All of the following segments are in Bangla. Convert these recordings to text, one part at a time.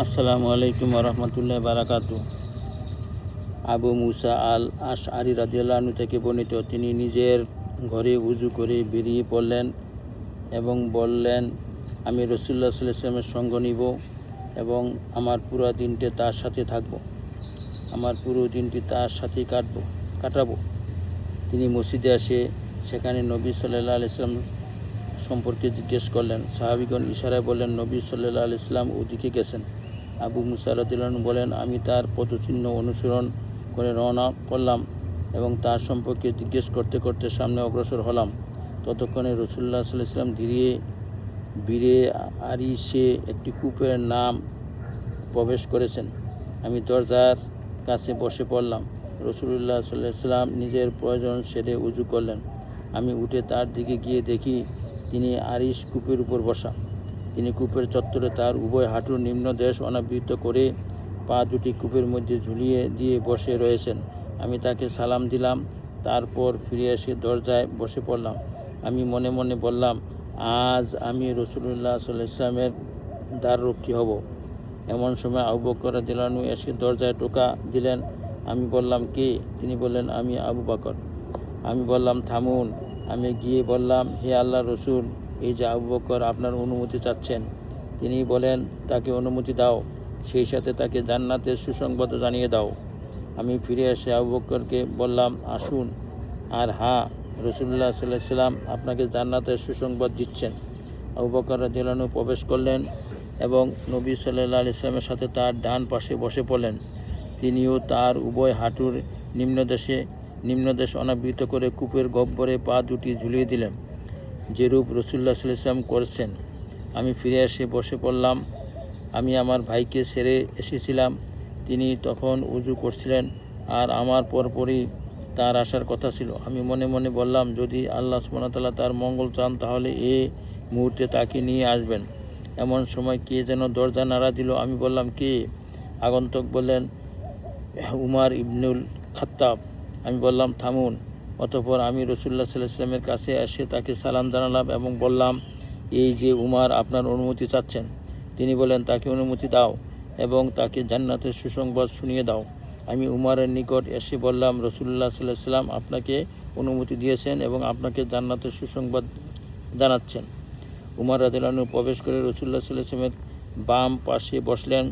আসসালামু আলাইকুম রহমতুল্লাহ বারাকাতু। আবু মুসা আল আশআরী রাদিয়াল্লাহু আনহু থেকে বর্ণিত, তিনি নিজের ঘরে উযু করে বেরিয়ে পড়লেন এবং বললেন, আমি রাসূলুল্লাহ সাল্লাল্লাহু আলাইহি ওয়াসাল্লামের সঙ্গ নিব এবং আমার পুরো দিনটি তার সাথে থাকব, আমার পুরো দিনটি তার সাথেই কাটাবো। তিনি মসজিদে এসে সেখানে নবী সাল্লাল্লাহু আলাইহি ওয়াসাল্লাম সম্পর্কে জিজ্ঞেস করলেন। সাহাবীগণ ইশারায় বললেন, নবী সাল্লাল্লাহু আলাইহি ওয়াসাল্লাম ওদিকে গেছেন। আবু মুসা রাদিয়াল্লাহু আনহু বলেন, আমি তার পদচিহ্ন অনুসরণ করে রওনা করলাম এবং তার সম্পর্কে জিজ্ঞেস করতে করতে সামনে অগ্রসর হলাম। ততক্ষণে রাসূলুল্লাহ সাল্লাল্লাহু আলাইহি ওয়াসাল্লাম ধীরে বীরে আরিশে একটি কূপের নাম প্রবেশ করেছেন। আমি দরজার কাছে বসে পড়লাম। রাসূলুল্লাহ সাল্লাল্লাহু আলাইহি ওয়াসাল্লাম নিজের প্রয়োজন সেরে উযু করলেন। আমি উঠে তার দিকে গিয়ে দেখি তিনি আরিশ কূপের উপর বসা। তিনি কূপের চত্বরে তার উভয় হাঁটুর নিম্নদেশ অনাবৃত করে পা দুটি কূপের মধ্যে ঝুলিয়ে দিয়ে বসে রয়েছেন। আমি তাকে সালাম দিলাম, তারপর ফিরে এসে দরজায় বসে পড়লাম। আমি মনে মনে বললাম, আজ আমি রাসূলুল্লাহ সাল্লাল্লাহু আলাইহি ওয়াসাল্লামের দ্বাররক্ষী হব। এমন সময় আবু বকর রাদিয়াল্লাহু আনহু এসে দরজায় টোকা দিলেন। আমি বললাম, কে? তিনি বললেন, আমি আবু বকর। আমি বললাম, থামুন। আমি গিয়ে বললাম, হে আল্লাহর রাসূল, এই যে আবু বকর আপনার অনুমতি চাচ্ছেন। তিনি বলেন, তাকে অনুমতি দাও, সেই সাথে তাকে জান্নাতের সুসংবাদ জানিয়ে দাও। আমি ফিরে এসে আবু বকরকে বললাম, আসুন। আর হ্যাঁ, রাসূলুল্লাহ সাল্লাল্লাহু আলাইহি ওয়াসাল্লাম আপনাকে জান্নাতের সুসংবাদ দিচ্ছেন। আবু বকর রাদিয়াল্লাহু আনহু প্রবেশ করলেন এবং নবী সাল্লাল্লাহু আলাইহি ওয়াসাল্লামের সাথে তার ডান পাশে বসে পড়লেন। তিনিও তার উভয় হাঁটুর নিম্নদেশ অনাবৃত করে কূপের গহ্বরে পা দুটি ঝুলিয়ে দিলেন, যেরূপ রাসূলুল্লাহ সাল্লাল্লাহু আলাইহি ওয়াসাল্লাম করেছেন। আমি ফিরে এসে বসে পড়লাম। আমি আমার ভাইকে ছেড়ে এসেছিলাম। তিনি তখন উযু করছিলেন আর আমার পরপরই তার আসার কথা ছিল। আমি মনে মনে বললাম, যদি আল্লাহ সুবহানাহু ওয়া তাআলা তার মঙ্গল চান তাহলে এই মুহূর্তে তাকে নিয়ে আসবেন। এমন সময় কে যেন দরজা নাড়া দিল। আমি বললাম, কে? আগন্তুক বললেন, উমর ইবনুল খাত্তাব। আমি বললাম, থামুন। অতঃপর আমি রাসূলুল্লাহ সাল্লাল্লাহু আলাইহি ওয়াসাল্লামের কাছে এসে তাকে সালাম জানালাম এবং বললাম, এই যে উমর আপনার অনুমতি চাচ্ছেন। তিনি বলেন, তাকে অনুমতি দাও এবং তাকে জান্নাতের সুসংবাদ শুনিয়ে দাও। আমি উমরের নিকট এসে বললাম, রাসূলুল্লাহ সাল্লাল্লাহু আলাইহি ওয়াসাল্লাম আপনাকে অনুমতি দিয়েছেন এবং আপনাকে জান্নাতের সুসংবাদ জানাচ্ছেন। উমর রাদিয়াল্লাহু আনহু প্রবেশ করে রাসূলুল্লাহ সাল্লাল্লাহু আলাইহি ওয়াসাল্লামের বাম পাশে বসলেন।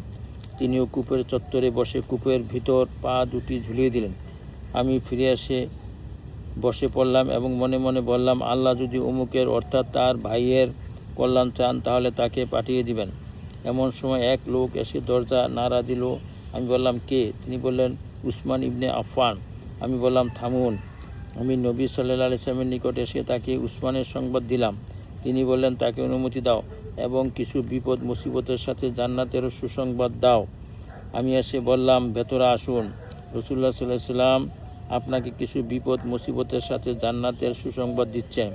তিনিও কূপের চত্বরে বসে কূপের ভিতর পা দুটি ঝুলিয়ে দিলেন। আমি ফিরে এসে বসে পড়লাম এবং মনে মনে বললাম, আল্লাহ যদি অমুকের অর্থাৎ তার ভাইয়ের কল্যাণ চান তাহলে তাকে পাঠিয়ে দিবেন। এমন সময় এক লোক এসে দরজা নাড়া দিল। আমি বললাম, কে? তিনি বললেন, উসমান ইবনে আফফান। আমি বললাম, থামুন। আমি নবী সাল্লাল্লাহু আলাইহি ওয়াসাল্লামের নিকট এসে তাকে উসমানের সংবাদ দিলাম। তিনি বললেন, তাকে অনুমতি দাও এবং কিছু বিপদ মুসিবতের সাথে জান্নাতেরও সুসংবাদ দাও। আমি এসে বললাম, ভেতরে আসুন। রাসূলুল্লাহ সাল্লাল্লাহু আলাইহি ওয়াসাল্লাম আপনাকে কিছু বিপদ মুসিবতের সাথে জান্নাতের সুসংবাদ দিচ্ছেন।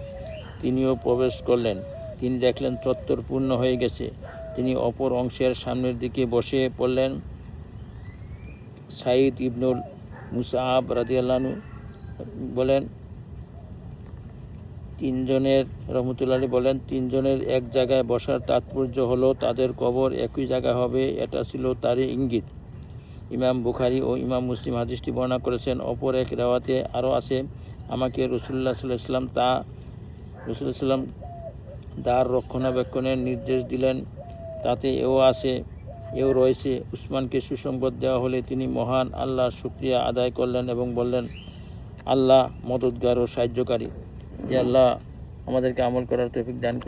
তিনিও প্রবেশ করলেন। তিনি দেখলেন চত্বর পূর্ণ হয়ে গেছে। তিনি অপর অংশের সামনের দিকে বসে পড়লেন। সাঈদ ইবনুল মুসআব রাদিয়াল্লাহু আনহু বলেন, তিনজনের এক জায়গায় বসার তাৎপর্য হলো তাদের কবর একই জায়গায় হবে, এটা ছিল তারই ইঙ্গিত। ইমাম বুখারী ও ইমাম মুসলিম হাদিসটি বর্ণনা করেছেন। অপর এক রিওয়ায়াতে আরও আছে, আমাকে রাসূলুল্লাহ সাল্লাল্লাহু আলাইহি ওয়াসাল্লাম দ্বার রক্ষণাবেক্ষণের নির্দেশ দিলেন। তাতে এও রয়েছে, উসমানকে সুসংবাদ দেওয়া হলে তিনি মহান আল্লাহর শুকরিয়া আদায় করলেন এবং বললেন, আল্লাহ মদদগার ও সাহায্যকারী। যে আল্লাহ আমাদেরকে আমল করার তৌফিক দান